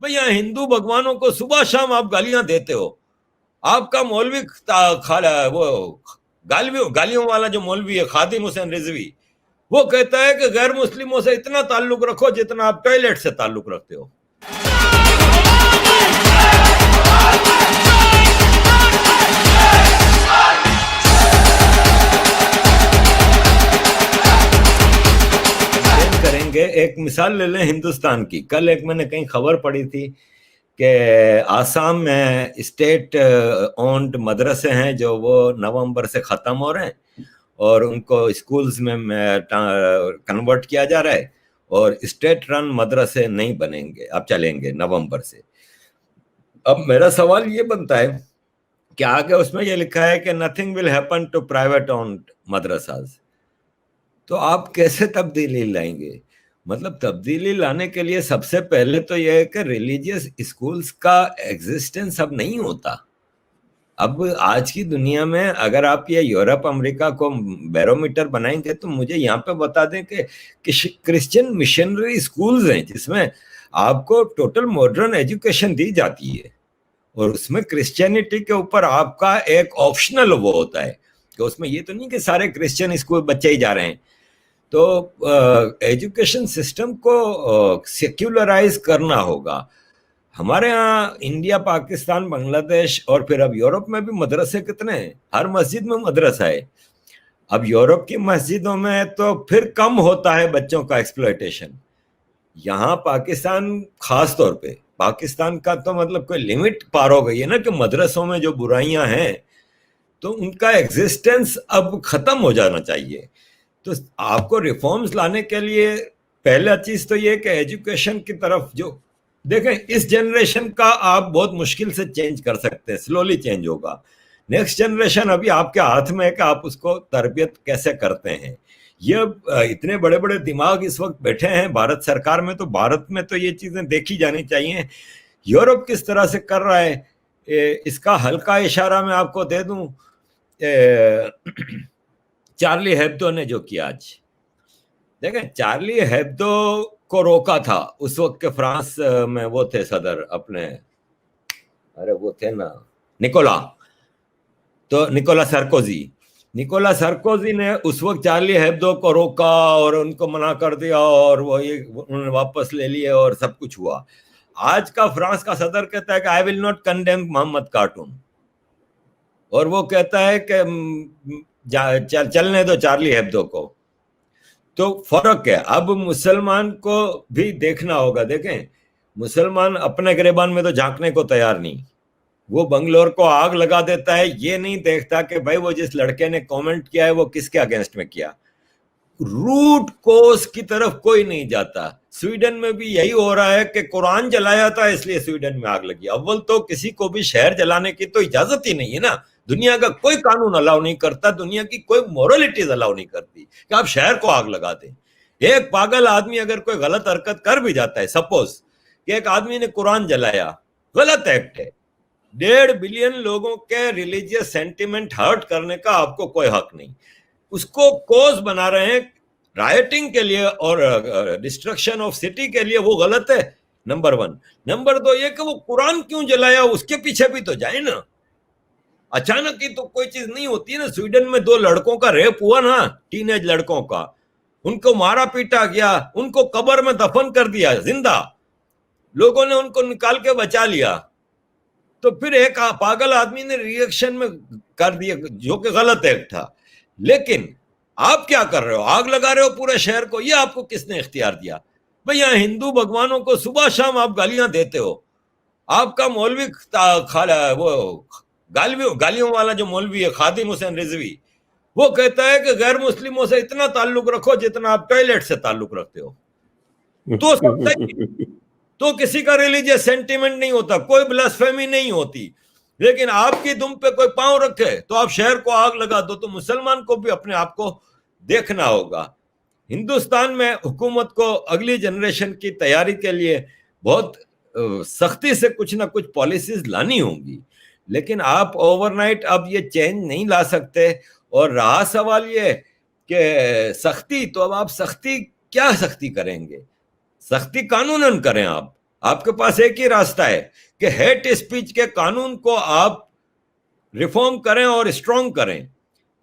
بھئی یہاں ہندو بھگوانوں کو صبح شام آپ گالیاں دیتے ہو. آپ کا مولوی وہ گالیوں والا جو مولوی ہے خادم حسین رضوی، وہ کہتا ہے کہ غیر مسلموں سے اتنا تعلق رکھو جتنا آپ ٹوائلٹ سے تعلق رکھتے ہو. کریں گے. ایک مثال لے لیں ہندوستان کی. کل ایک میں نے کہیں خبر پڑھی تھی کہ آسام میں اسٹیٹ اونڈ مدرسے ہیں جو وہ نومبر سے ختم ہو رہے ہیں اور ان کو اسکولز میں کنورٹ کیا جا رہا ہے، اور اسٹیٹ رن مدرسے نہیں بنیں گے، اب چلیں گے نومبر سے. اب میرا سوال یہ بنتا ہے کہ آگے اس میں یہ لکھا ہے کہ nothing will happen to private owned madrasas. تو آپ کیسے تبدیلی لائیں گے؟ مطلب تبدیلی لانے کے لیے سب سے پہلے تو یہ ہے کہ ریلیجیس اسکولز کا ایگزسٹنس اب نہیں ہوتا. اب آج کی دنیا میں اگر آپ یہ یورپ امریکہ کو بیرومیٹر بنائیں گے تو مجھے یہاں پہ بتا دیں کہ کرسچن مشنری اسکولز ہیں جس میں آپ کو ٹوٹل ماڈرن ایجوکیشن دی جاتی ہے، اور اس میں کرسچینٹی کے اوپر آپ کا ایک آپشنل وہ ہوتا ہے کہ اس میں یہ تو نہیں کہ سارے کرسچن اسکول بچے ہی جا رہے ہیں. تو ایجوکیشن سسٹم کو سیکولرائز کرنا ہوگا. ہمارے ہاں انڈیا، پاکستان، بنگلہ دیش اور پھر اب یورپ میں بھی مدرسے کتنے ہیں، ہر مسجد میں مدرسہ ہے. اب یورپ کی مسجدوں میں تو پھر کم ہوتا ہے بچوں کا ایکسپلائٹیشن. یہاں پاکستان خاص طور پہ، پاکستان کا تو مطلب کوئی لمٹ پار ہو گئی ہے نا کہ مدرسوں میں جو برائیاں ہیں تو ان کا ایگزسٹنس اب ختم ہو جانا چاہیے. تو آپ کو ریفارمز لانے کے لیے پہلا چیز تو یہ کہ ایجوکیشن کی طرف جو دیکھیں، اس جنریشن کا آپ بہت مشکل سے چینج کر سکتے ہیں، سلولی چینج ہوگا. نیکسٹ جنریشن ابھی آپ کے ہاتھ میں ہے کہ آپ اس کو تربیت کیسے کرتے ہیں. یہ اتنے بڑے بڑے دماغ اس وقت بیٹھے ہیں بھارت سرکار میں، تو بھارت میں تو یہ چیزیں دیکھی جانی چاہیے. یورپ کس طرح سے کر رہا ہے اس کا ہلکا اشارہ میں آپ کو دے دوں. چارلی ہیبدو نے جو کیا آج، دیکھیں چارلی ہیبدو کو روکا تھا اس وقت کے فرانس میں وہ تھے صدر اپنے، ارے وہ تھے نا نکولا سرکوزی نے اس وقت چارلی ہیبدو کو روکا اور ان کو منع کر دیا، اور وہ انہوں نے واپس لے لیے اور سب کچھ ہوا. آج کا فرانس کا صدر کہتا ہے کہ I will not condemn Muhammad cartoon, اور وہ کہتا ہے کہ چلنے دو چارلی ہیبدو کو. تو فرق ہے. اب مسلمان کو بھی دیکھنا ہوگا. دیکھیں مسلمان اپنے گریبان میں تو جھانکنے کو تیار نہیں. وہ بنگلور کو آگ لگا دیتا ہے، یہ نہیں دیکھتا کہ بھائی وہ جس لڑکے نے کامنٹ کیا ہے وہ کس کے اگینسٹ میں کیا. روٹ کوز کی طرف کوئی نہیں جاتا. سویڈن میں بھی یہی ہو رہا ہے کہ قرآن جلایا تھا اس لیے سویڈن میں آگ لگی. اول تو کسی کو بھی شہر جلانے کی تو اجازت ہی نہیں ہے نا. دنیا کا کوئی قانون الاؤ نہیں کرتا، دنیا کی کوئی مورلٹیز الاؤ نہیں کرتی کہ آپ شہر کو آگ لگا دیں. ایک پاگل آدمی اگر کوئی غلط حرکت کر بھی جاتا ہے، سپوز کہ ایک آدمی نے قرآن جلایا، غلط ایکٹ ہے. 1.5 بلین لوگوں کے ریلیجیس سینٹیمنٹ ہرٹ کرنے کا آپ کو کوئی حق نہیں. اس کو کوز بنا رہے ہیں رائٹنگ کے لیے اور ڈسٹرکشن آف سٹی کے لیے، وہ غلط ہے. نمبر 1. نمبر 2 یہ کہ وہ قرآن کیوں جلایا، اس کے پیچھے بھی تو جائے نا. اچانک ہی تو کوئی چیز نہیں ہوتی نا. سویڈن میں 2 لڑکوں کا ریپ ہوا نا، ٹین ایج لڑکوں کا، ان کو مارا پیٹا گیا، ان کو قبر میں دفن کر دیا زندہ، لوگوں نے ان کو نکال کے بچا لیا. تو پھر ایک پاگل آدمی نے ریئیکشن میں کر دیا جو کہ غلط ایکٹ تھا. لیکن آپ کیا کر رہے ہو؟ آگ لگا رہے ہو پورے شہر کو. یہ آپ کو کس نے اختیار دیا؟ بھئی یہاں ہندو بھگوانوں کو صبح شام آپ گالیاں دیتے ہو. آپ کا مولوی وہ گالیوں والا جو مولوی ہے خادم حسین رضوی، وہ کہتا ہے کہ غیر مسلموں سے اتنا تعلق رکھو جتنا آپ ٹوائلٹ سے تعلق رکھتے ہو. تو سب صحیح، تو کسی کا ریلیجیس سینٹیمنٹ نہیں ہوتا، کوئی بلاسفیمی نہیں ہوتی. لیکن آپ کی دم پہ کوئی پاؤں رکھے تو آپ شہر کو آگ لگا دو. تو مسلمان کو بھی اپنے آپ کو دیکھنا ہوگا. ہندوستان میں حکومت کو اگلی جنریشن کی تیاری کے لیے بہت سختی سے کچھ نہ کچھ پالیسیز لانی ہوں گی، لیکن آپ اوور نائٹ اب یہ چینج نہیں لا سکتے. اور رہا سوال یہ کہ سختی، تو اب آپ سختی کیا سختی کریں گے؟ سختی قانوناً کریں. آپ آپ کے پاس ایک ہی راستہ ہے کہ ہیٹ اسپیچ کے قانون کو آپ ریفارم کریں اور اسٹرانگ کریں.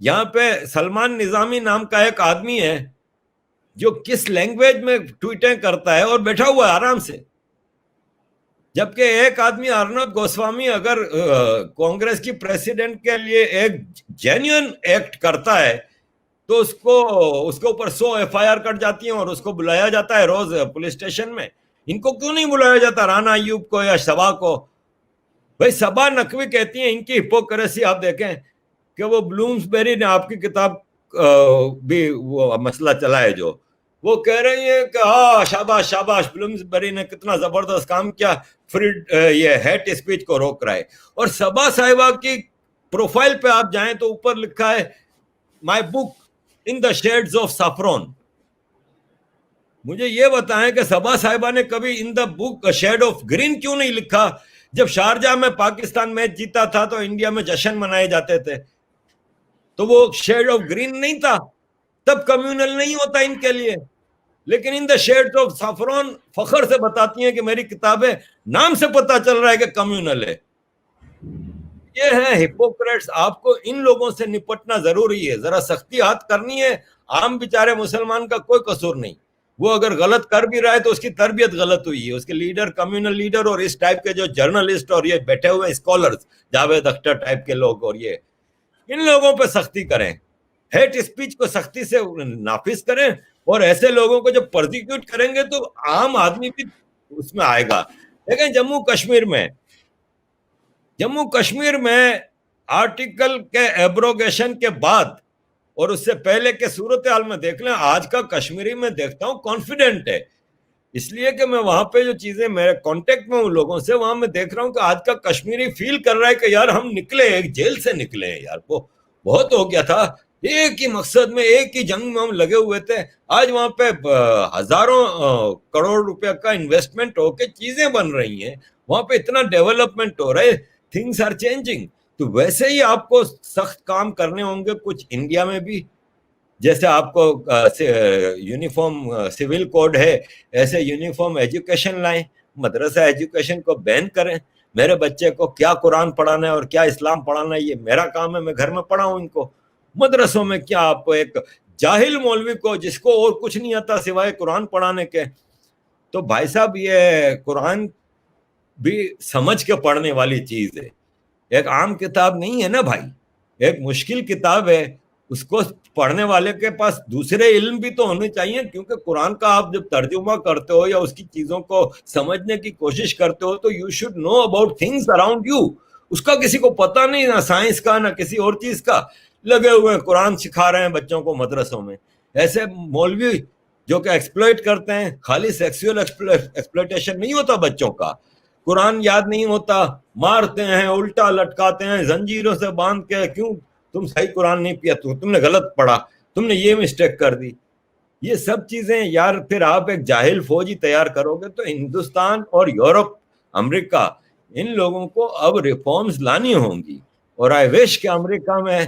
یہاں پہ سلمان نظامی نام کا ایک آدمی ہے جو کس لینگویج میں ٹویٹیں کرتا ہے اور بیٹھا ہوا ہے آرام سے, جبکہ ایک آدمی ارنب گوسوامی اگر کانگریس کی پریسیڈنٹ کے لیے ایک جینیون ایکٹ کرتا ہے تو اس کے اوپر 100 FIR کٹ جاتی ہیں اور اس کو بلایا جاتا ہے روز پولیس اسٹیشن میں. ان کو کیوں نہیں بلایا جاتا, رانا ایوب کو یا شبا کو؟ بھائی صبا نقوی کہتی ہیں ان کی ہپوکریسی آپ دیکھیں کہ وہ بلومز بیری نے آپ کی کتاب بھی وہ مسئلہ چلا ہے جو وہ کہہ رہی ہیں کہ ہاں شاباش شاباش بلومز بیری نے کتنا زبردست کام کیا, یہ ہیٹ اسپیچ کو روک رہا ہے. اور صبا صاحبہ کی پروفائل پہ آپ جائیں تو اوپر لکھا ہے مائی بک ان دا شیڈز آف سافرون. مجھے یہ بتائیں کہ صبا صاحبہ نے کبھی ان دا بک شیڈ آف گرین کیوں نہیں لکھا؟ جب شارجہ میں پاکستان میچ جیتا تھا تو انڈیا میں جشن منائے جاتے تھے, تو وہ شیڈ آف گرین نہیں تھا, تب کمیونل نہیں ہوتا ان کے لیے. لیکن ان دا شیڈ آف سافرون فخر سے بتاتی ہیں کہ میری کتابیں, نام سے پتا چل رہا ہے کہ کمیونل ہے. یہ ہے ہپوکریٹس. آپ کو ان لوگوں سے نپٹنا ضروری ہے, ذرا سختی ہاتھ کرنی ہے. عام بیچارے مسلمان کا کوئی قصور نہیں, وہ اگر غلط کر بھی رہا ہے تو اس کی تربیت غلط ہوئی ہے. اس کے لیڈر کمیونل لیڈر اور اس ٹائپ کے جو جرنلسٹ اور یہ بیٹھے ہوئے اسکالرز جاوید اختر ٹائپ کے لوگ, اور یہ ان لوگوں پہ سختی کریں, ہیٹ اسپیچ کو سختی سے نافذ کریں, اور ایسے لوگوں کو جب پرزیکیوٹ کریں گے تو عام آدمی بھی اس میں آئے گا. لیکن جموں کشمیر میں آرٹیکل کے ایبروگیشن کے بعد اور اس سے پہلے کے صورتحال میں دیکھ لیں, آج کا کشمیری میں دیکھتا ہوں کانفیڈنٹ ہے, اس لیے کہ میں وہاں پہ جو چیزیں میرے کانٹیکٹ میں ہوں لوگوں سے, وہاں میں دیکھ رہا ہوں کہ آج کا کشمیری فیل کر رہا ہے کہ یار ہم نکلے, ایک جیل سے نکلے ہیں یار, وہ بہت ہو گیا تھا, ایک ہی مقصد میں ایک ہی جنگ میں ہم لگے ہوئے تھے. آج وہاں پہ ہزاروں کروڑ روپے کا انویسٹمنٹ ہو کے چیزیں بن رہی ہیں, وہاں پہ اتنا ڈیولپمنٹ ہو رہا ہے, تھنگس آر چینجنگ. تو ویسے ہی آپ کو سخت کام کرنے ہوں گے کچھ انڈیا میں بھی, جیسے آپ کو یونیفارم سول کوڈ ہے, ایسے یونیفارم ایجوکیشن لائیں, مدرسہ ایجوکیشن کو بین کریں. میرے بچے کو کیا قرآن پڑھانا ہے اور کیا اسلام پڑھانا ہے یہ میرا کام ہے, میں گھر میں پڑھاؤں ان کو. مدرسوں میں کیا آپ کو ایک جاہل مولوی کو جس کو اور کچھ نہیں آتا سوائے قرآن پڑھانے کے, تو بھائی صاحب یہ قرآن بھی سمجھ کے پڑھنے والی چیز ہے, ایک عام کتاب نہیں ہے نا بھائی, ایک مشکل کتاب ہے. اس کو پڑھنے والے کے پاس دوسرے علم بھی تو ہونے چاہیے, کیونکہ قرآن کا آپ جب ترجمہ کرتے ہو یا اس کی چیزوں کو سمجھنے کی کوشش کرتے ہو تو you should know about things around you. اس کا کسی کو پتہ نہیں, نہ سائنس کا نہ کسی اور چیز کا, لگے ہوئے ہیں قرآن سکھا رہے ہیں بچوں کو مدرسوں میں. ایسے مولوی جو کہ ایکسپلوئٹ کرتے ہیں, خالی سیکسول ایکسپلوئٹیشن نہیں ہوتا بچوں کا, قرآن یاد نہیں ہوتا, مارتے ہیں, الٹا لٹکاتے ہیں, زنجیروں سے باندھ کے, کیوں تم صحیح قرآن نہیں پیا, تم نے غلط پڑھا, تم نے یہ مسٹیک کر دی. یہ سب چیزیں یار پھر آپ ایک جاہل فوجی تیار کرو گے تو ہندوستان اور یورپ, امریکہ, ان لوگوں کو اب ریفارمز لانی ہوں گی. اور آئی وش کہ امریکہ میں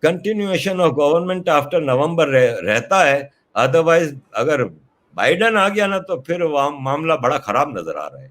کنٹینیویشن آف گورنمنٹ آفٹر نومبر رہتا ہے, ادروائز اگر بائیڈن آ گیا نا تو پھر معاملہ بڑا خراب نظر آ رہا ہے.